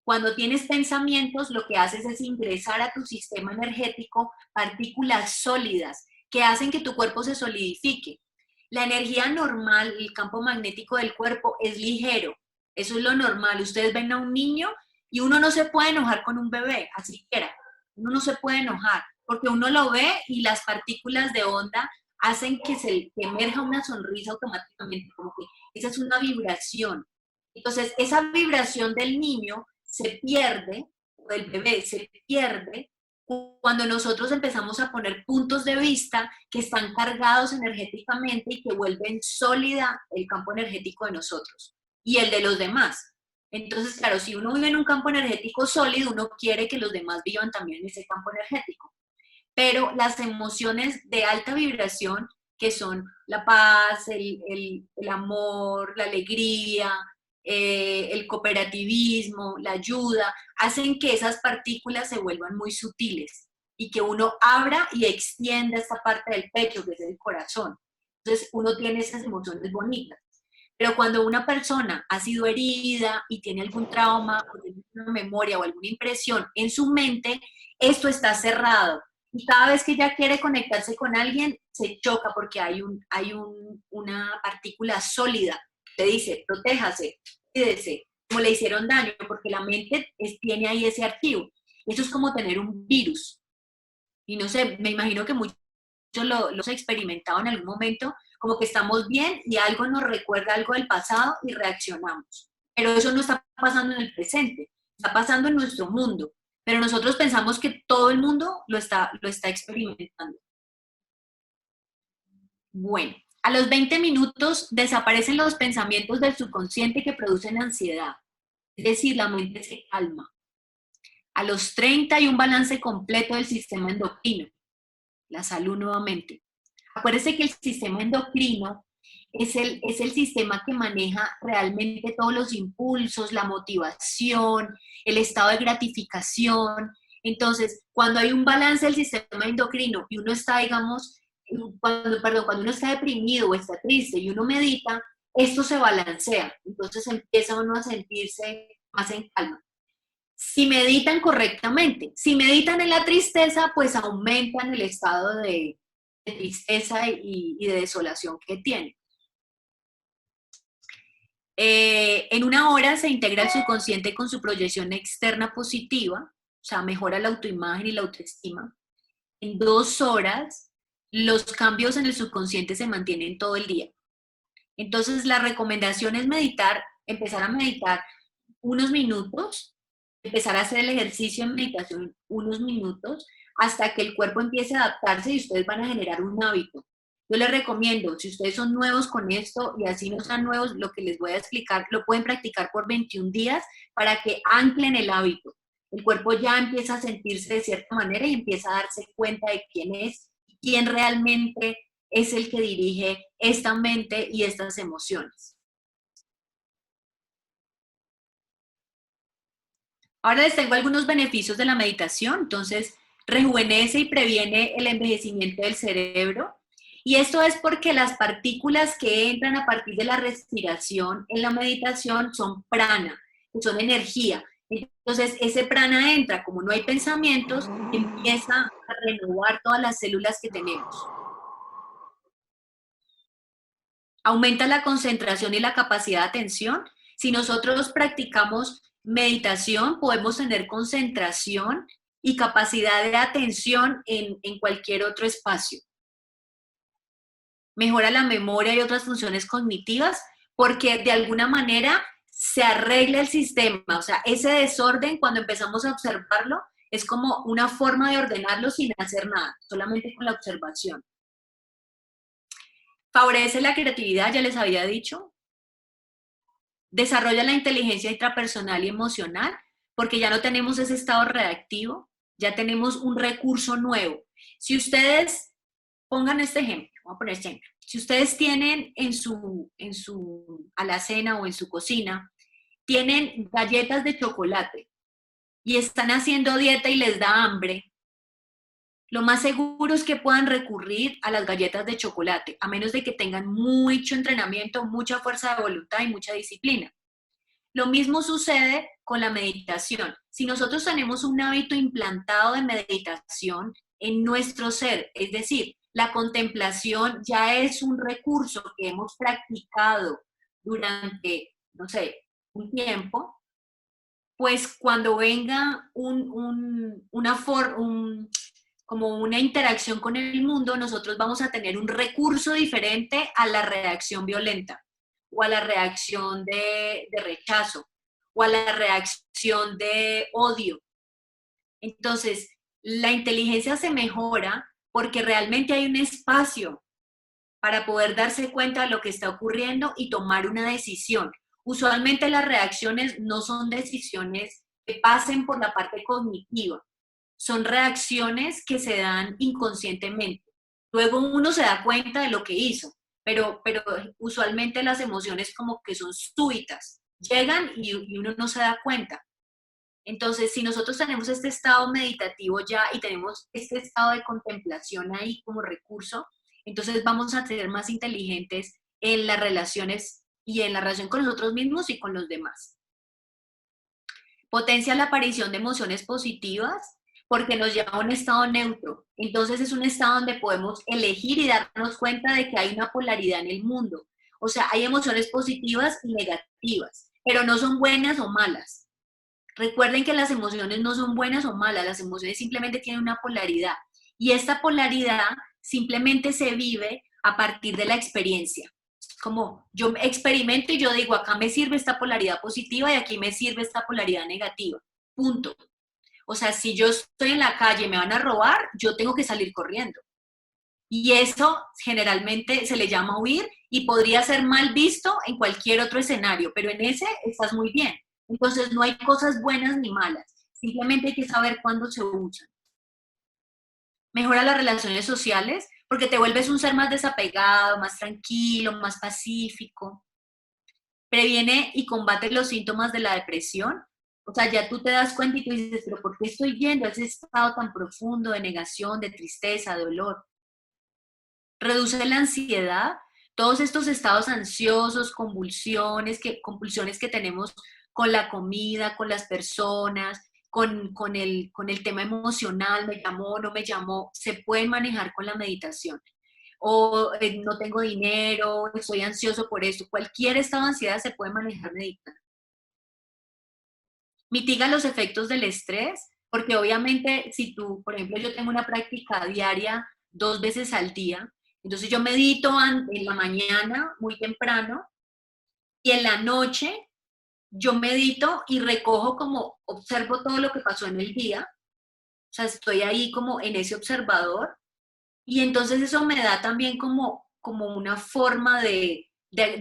Cuando tienes pensamientos, lo que haces es ingresar a tu sistema energético partículas sólidas que hacen que tu cuerpo se solidifique. La energía normal, el campo magnético del cuerpo es ligero. Eso es lo normal. Ustedes ven a un niño y uno no se puede enojar con un bebé, así quiera. Uno no se puede enojar porque uno lo ve y las partículas de onda hacen que emerja una sonrisa automáticamente, como que esa es una vibración. Entonces, esa vibración del niño se pierde, o del bebé se pierde, cuando nosotros empezamos a poner puntos de vista que están cargados energéticamente y que vuelven sólida el campo energético de nosotros y el de los demás. Entonces, claro, si uno vive en un campo energético sólido, uno quiere que los demás vivan también en ese campo energético. Pero las emociones de alta vibración, que son la paz, el amor, la alegría, el cooperativismo, la ayuda, hacen que esas partículas se vuelvan muy sutiles y que uno abra y extienda esta parte del pecho, que es el corazón. Entonces uno tiene esas emociones bonitas. Pero cuando una persona ha sido herida y tiene algún trauma, o tiene una memoria o alguna impresión en su mente, esto está cerrado. Y cada vez que ella quiere conectarse con alguien, se choca porque hay una partícula sólida que dice, protéjase, cuídese, como le hicieron daño, porque la mente tiene ahí ese archivo. Eso es como tener un virus. Y no sé, me imagino que muchos lo hemos experimentado en algún momento, como que estamos bien y algo nos recuerda algo del pasado y reaccionamos. Pero eso no está pasando en el presente, está pasando en nuestro mundo. Pero nosotros pensamos que todo el mundo lo está experimentando. Bueno, a los 20 minutos desaparecen los pensamientos del subconsciente que producen ansiedad. Es decir, la mente se calma. A los 30 hay un balance completo del sistema endocrino. La salud nuevamente. Acuérdense que el sistema endocrino es el sistema que maneja realmente todos los impulsos, la motivación, el estado de gratificación. Entonces, cuando hay un balance del sistema endocrino y uno está, digamos, cuando uno está deprimido o está triste y uno medita, esto se balancea. Entonces empieza uno a sentirse más en calma. Si meditan correctamente, si meditan en la tristeza, pues aumentan el estado de tristeza y de desolación que tienen. En una hora se integra el subconsciente con su proyección externa positiva, o sea, mejora la autoimagen y la autoestima. En 2 horas, los cambios en el subconsciente se mantienen todo el día. Entonces, la recomendación es meditar, empezar a meditar unos minutos, empezar a hacer el ejercicio en meditación unos minutos, hasta que el cuerpo empiece a adaptarse y ustedes van a generar un hábito. Yo les recomiendo, si ustedes son nuevos con esto y así no sean nuevos, lo que les voy a explicar, lo pueden practicar por 21 días para que anclen el hábito. El cuerpo ya empieza a sentirse de cierta manera y empieza a darse cuenta de quién es, quién realmente es el que dirige esta mente y estas emociones. Ahora les tengo algunos beneficios de la meditación. Entonces, rejuvenece y previene el envejecimiento del cerebro. Y esto es porque las partículas que entran a partir de la respiración en la meditación son prana, que son energía. Entonces, ese prana entra, como no hay pensamientos, empieza a renovar todas las células que tenemos. Aumenta la concentración y la capacidad de atención. Si nosotros practicamos meditación, podemos tener concentración y capacidad de atención en cualquier otro espacio. Mejora la memoria y otras funciones cognitivas porque de alguna manera se arregla el sistema. O sea, ese desorden, cuando empezamos a observarlo, es como una forma de ordenarlo sin hacer nada, solamente con la observación. Favorece la creatividad, ya les había dicho. Desarrolla la inteligencia intrapersonal y emocional, porque ya no tenemos ese estado reactivo, ya tenemos un recurso nuevo. Si ustedes, pongan este ejemplo, voy a poner este ejemplo. Si ustedes tienen en su alacena o en su cocina, tienen galletas de chocolate y están haciendo dieta y les da hambre, lo más seguro es que puedan recurrir a las galletas de chocolate, a menos de que tengan mucho entrenamiento, mucha fuerza de voluntad y mucha disciplina. Lo mismo sucede con la meditación. Si nosotros tenemos un hábito implantado de meditación en nuestro ser, es decir, la contemplación ya es un recurso que hemos practicado durante, no sé, un tiempo, pues cuando venga como una interacción con el mundo, nosotros vamos a tener un recurso diferente a la reacción violenta o a la reacción de rechazo o a la reacción de odio. Entonces, La inteligencia se mejora porque realmente hay un espacio para poder darse cuenta de lo que está ocurriendo y tomar una decisión. Usualmente las reacciones no son decisiones que pasen por la parte cognitiva, son reacciones que se dan inconscientemente. Luego uno se da cuenta de lo que hizo, pero usualmente las emociones como que son súbitas, llegan y uno no se da cuenta. Entonces, si nosotros tenemos este estado meditativo ya y tenemos este estado de contemplación ahí como recurso, entonces vamos a ser más inteligentes en las relaciones y en la relación con nosotros mismos y con los demás. Potencia la aparición de emociones positivas porque nos lleva a un estado neutro. Entonces es un estado donde podemos elegir y darnos cuenta de que hay una polaridad en el mundo. O sea, hay emociones positivas y negativas, pero no son buenas o malas. Recuerden que las emociones no son buenas o malas, las emociones simplemente tienen una polaridad. Y esta polaridad simplemente se vive a partir de la experiencia. Es como yo experimento y yo digo, acá me sirve esta polaridad positiva y aquí me sirve esta polaridad negativa. Punto. O sea, si yo estoy en la calle y me van a robar, yo tengo que salir corriendo. Y eso generalmente se le llama huir y podría ser mal visto en cualquier otro escenario, pero en ese estás muy bien. Entonces no hay cosas buenas ni malas, simplemente hay que saber cuándo se usan. Mejora las relaciones sociales porque te vuelves un ser más desapegado, más tranquilo, más pacífico. Previene y combate los síntomas de la depresión. O sea, ya tú te das cuenta y tú dices, pero ¿por qué estoy yendo a ese estado tan profundo de negación, de tristeza, de dolor? Reduce la ansiedad, todos estos estados ansiosos, compulsiones que tenemos con la comida, con las personas, con el tema emocional, me llamó, no me llamó, se pueden manejar con la meditación. O no tengo dinero, estoy ansioso por esto. Cualquier estado de ansiedad se puede manejar meditando. Mitiga los efectos del estrés, porque obviamente si tú, por ejemplo, yo tengo una práctica diaria 2 veces al día, entonces yo medito en la mañana muy temprano y en la noche yo medito y recojo como observo todo lo que pasó en el día, o sea, estoy ahí como en ese observador y entonces eso me da también como una forma de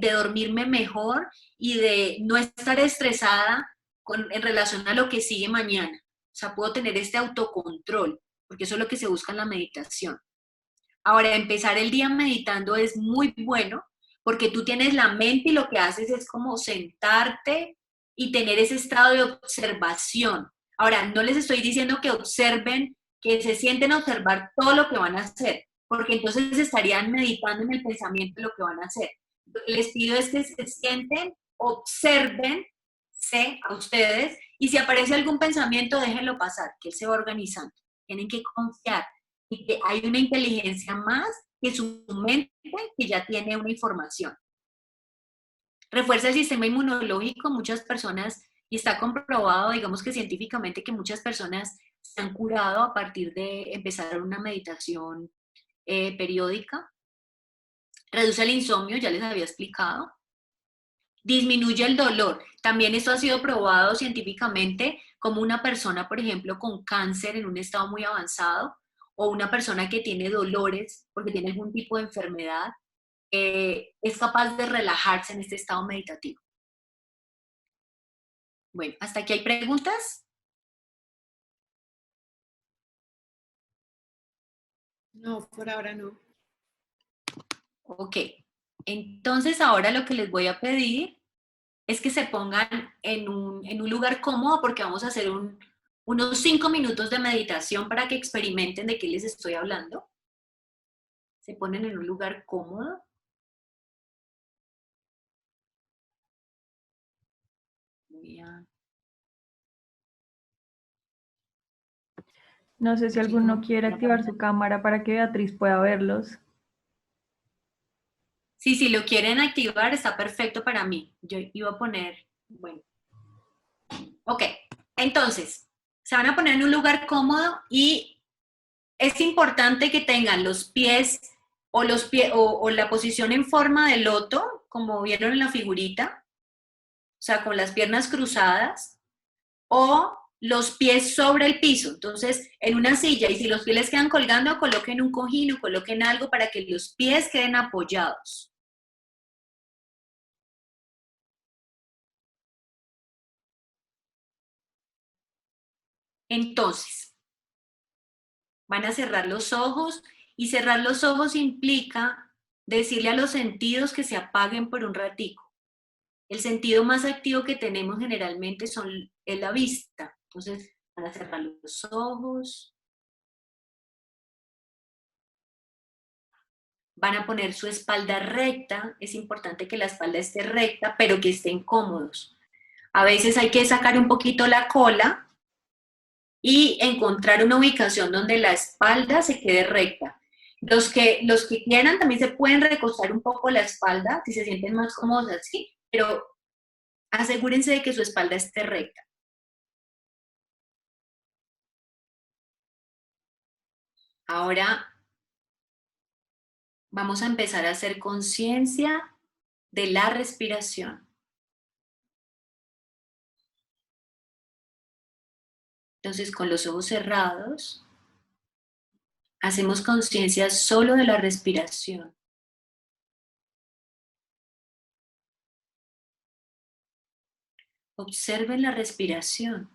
dormirme mejor y de no estar estresada en relación a lo que sigue mañana. O sea, puedo tener este autocontrol, porque eso es lo que se busca en la meditación. Ahora, empezar el día meditando es muy bueno porque tú tienes la mente y lo que haces es como sentarte y tener ese estado de observación. Ahora, no les estoy diciendo que observen, que se sienten a observar todo lo que van a hacer, porque entonces estarían meditando en el pensamiento de lo que van a hacer. Lo que les pido es que se sienten, obsérvense a ustedes y si aparece algún pensamiento, déjenlo pasar, que él se va organizando. Tienen que confiar y que hay una inteligencia más que su mente que ya tiene una información. Refuerza el sistema inmunológico, muchas personas, y está comprobado, digamos que científicamente, que muchas personas se han curado a partir de empezar una meditación periódica. Reduce el insomnio, ya les había explicado. Disminuye el dolor. También esto ha sido probado científicamente como una persona, por ejemplo, con cáncer en un estado muy avanzado, o una persona que tiene dolores porque tiene algún tipo de enfermedad, es capaz de relajarse en este estado meditativo. Bueno, ¿hasta aquí hay preguntas? No, por ahora no. Ok, entonces ahora lo que les voy a pedir es que se pongan en un lugar cómodo porque vamos a hacer unos 5 minutos de meditación para que experimenten de qué les estoy hablando. Se ponen en un lugar cómodo. No sé si alguno quiere activar su cámara para que Beatriz pueda verlos. Sí, si lo quieren activar, está perfecto para mí. Yo iba a poner, bueno. Ok, entonces, se van a poner en un lugar cómodo y es importante que tengan los pies o la posición en forma de loto, como vieron en la figurita, o sea, con las piernas cruzadas, o los pies sobre el piso. Entonces, en una silla, y si los pies les quedan colgando, coloquen un cojín o coloquen algo para que los pies queden apoyados. Entonces, van a cerrar los ojos, y cerrar los ojos implica decirle a los sentidos que se apaguen por un ratico. El sentido más activo que tenemos generalmente es la vista. Entonces, van a cerrar los ojos, van a poner su espalda recta. Es importante que la espalda esté recta, pero que estén cómodos. A veces hay que sacar un poquito la cola y encontrar una ubicación donde la espalda se quede recta. Los que quieran también se pueden recostar un poco la espalda si se sienten más cómodos así, pero asegúrense de que su espalda esté recta. Ahora vamos a empezar a hacer conciencia de la respiración. Entonces, con los ojos cerrados, hacemos conciencia solo de la respiración. Observen la respiración.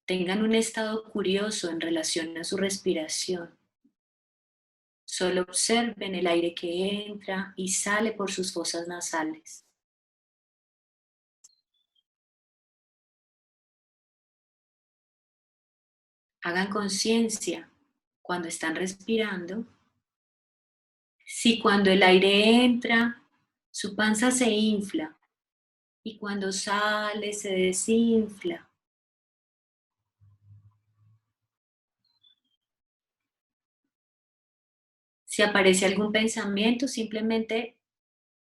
Tengan un estado curioso en relación a su respiración. Solo observen el aire que entra y sale por sus fosas nasales. Hagan conciencia cuando están respirando. Si cuando el aire entra, su panza se infla y cuando sale se desinfla. Si aparece algún pensamiento, simplemente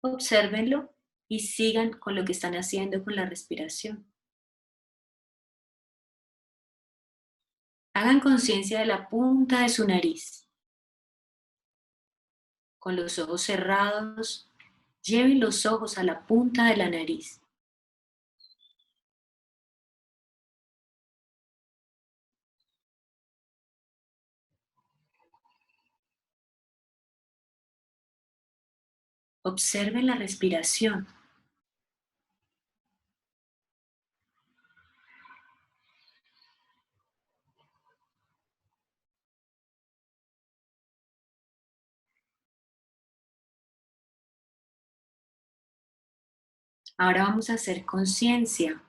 obsérvenlo y sigan con lo que están haciendo con la respiración. Hagan conciencia de la punta de su nariz. Con los ojos cerrados, lleven los ojos a la punta de la nariz. Observen la respiración. Ahora vamos a hacer conciencia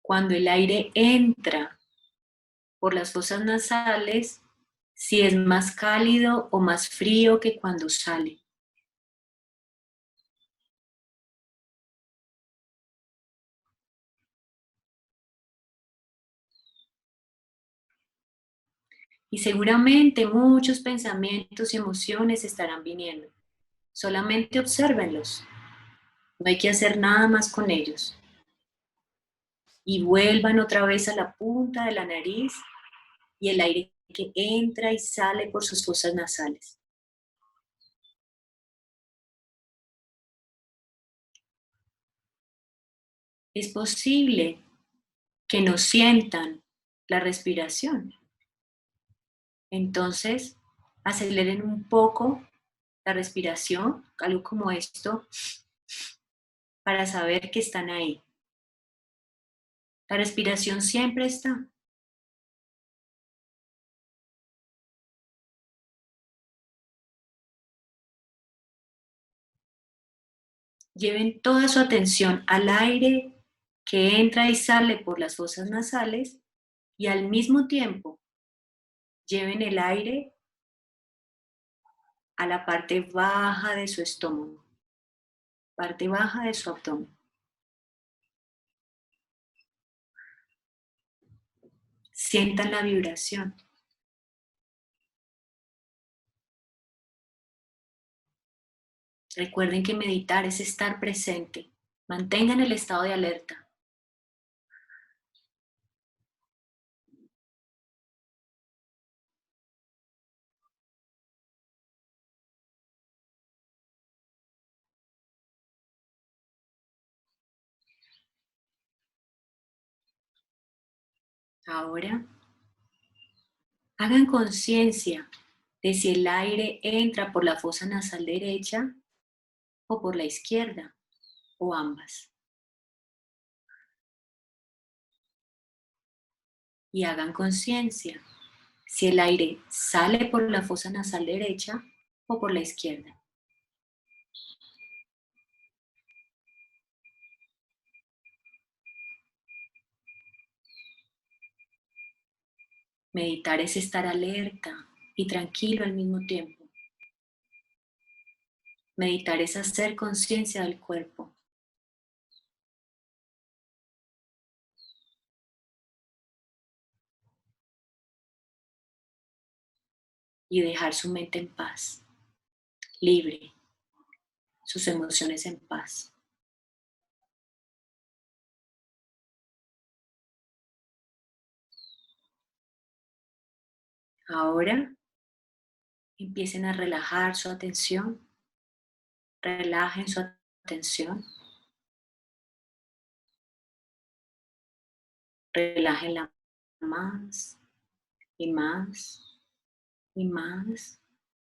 cuando el aire entra por las fosas nasales, si es más cálido o más frío que cuando sale. Y seguramente muchos pensamientos y emociones estarán viniendo. Solamente obsérvenlos. No hay que hacer nada más con ellos. Y vuelvan otra vez a la punta de la nariz y el aire que entra y sale por sus fosas nasales. Es posible que no sientan la respiración. Entonces, aceleren un poco la respiración, algo como esto, para saber que están ahí. La respiración siempre está. Lleven toda su atención al aire que entra y sale por las fosas nasales y al mismo tiempo lleven el aire a la parte baja de su estómago, parte baja de su abdomen. Sientan la vibración. Recuerden que meditar es estar presente. Mantengan el estado de alerta. Ahora, hagan conciencia de si el aire entra por la fosa nasal derecha o por la izquierda, o ambas. Y hagan conciencia si el aire sale por la fosa nasal derecha o por la izquierda. Meditar es estar alerta y tranquilo al mismo tiempo. Meditar es hacer conciencia del cuerpo. Y dejar su mente en paz, libre, sus emociones en paz. Ahora empiecen a relajar su atención, relajen su atención, relájenla más y más y más,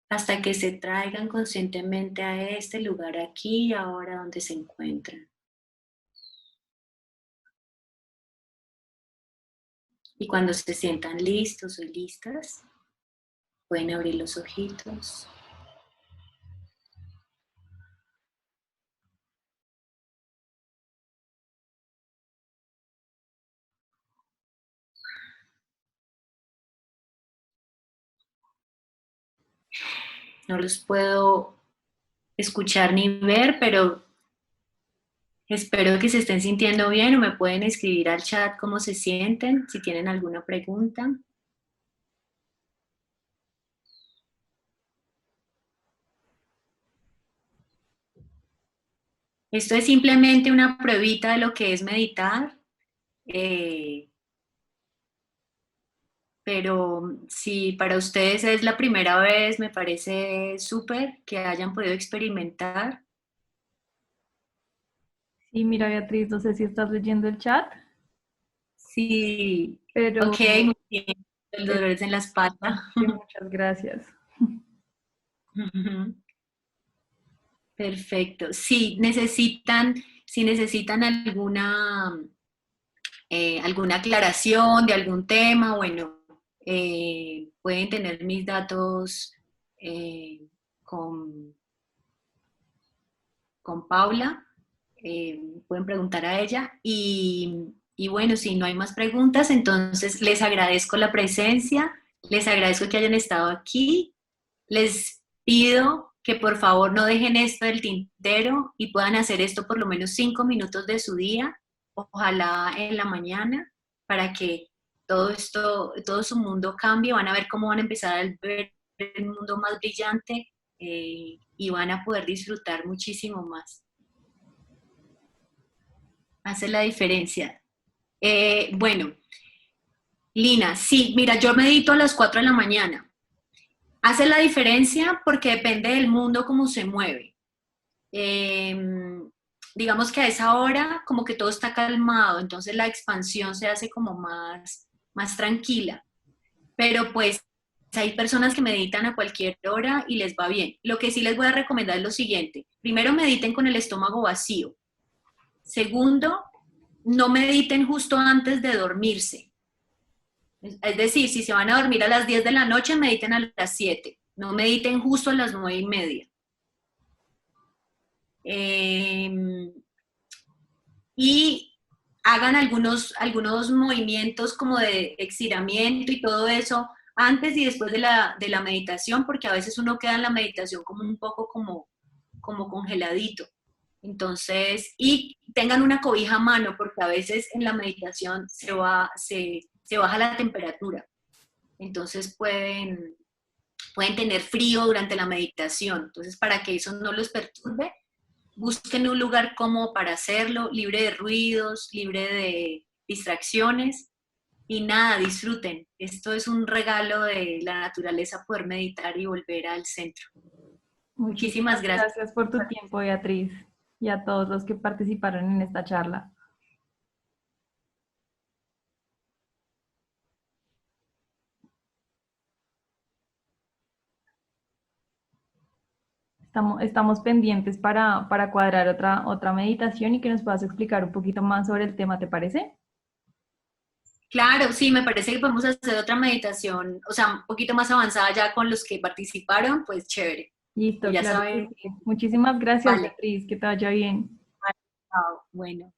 hasta que se traigan conscientemente a este lugar aquí y ahora donde se encuentran. Y cuando se sientan listos o listas, pueden abrir los ojitos. No los puedo escuchar ni ver, pero espero que se estén sintiendo bien o me pueden escribir al chat cómo se sienten, si tienen alguna pregunta. Esto es simplemente una pruebita de lo que es meditar, pero si para ustedes es la primera vez, me parece súper que hayan podido experimentar. Sí, mira Beatriz, no sé si estás leyendo el chat, Sí, pero ok, muy bien. El dolor es en la espalda. muchas gracias. Perfecto. Si necesitan alguna aclaración de algún tema, bueno, pueden tener mis datos eh, con, con Paula, pueden preguntar a ella y bueno, si no hay más preguntas, entonces les agradezco la presencia, les agradezco que hayan estado aquí, les pido que por favor no dejen esto del tintero y puedan hacer esto por lo menos 5 minutos de su día, ojalá en la mañana, para que todo esto, todo su mundo cambie, van a ver cómo van a empezar a ver el mundo más brillante y van a poder disfrutar muchísimo más. Hace la diferencia. Bueno, Lina, sí, mira, yo medito a las 4 de la mañana. Hace la diferencia porque depende del mundo cómo se mueve. Eh, digamos que a esa hora como que todo está calmado, entonces la expansión se hace como más tranquila. Pero pues hay personas que meditan a cualquier hora y les va bien. Lo que sí les voy a recomendar es lo siguiente. Primero, mediten con el estómago vacío. Segundo, no mediten justo antes de dormirse. Es decir, si se van a dormir a las 10 de la noche, mediten a las 7. No mediten justo a las 9:30. Y hagan algunos movimientos como de estiramiento y todo eso antes y después de la meditación, porque a veces uno queda en la meditación como un poco como congeladito. Entonces, y tengan una cobija a mano, porque a veces en la meditación se baja la temperatura. Entonces pueden tener frío durante la meditación. Entonces, para que eso no los perturbe, busquen un lugar cómodo para hacerlo, libre de ruidos, libre de distracciones y nada, disfruten. Esto es un regalo de la naturaleza, poder meditar y volver al centro. Muchísimas Muchísimas gracias. gracias por tu tiempo, Beatriz, y a todos los que participaron en esta charla. estamos pendientes para cuadrar otra meditación y que nos puedas explicar un poquito más sobre el tema, ¿te parece? Claro, sí, me parece que podemos hacer otra meditación, o sea, un poquito más avanzada ya con los que participaron, pues chévere. Listo, Ya claro que saben, sí. Muchísimas gracias, vale, Beatriz, que te vaya bien. chao, bueno.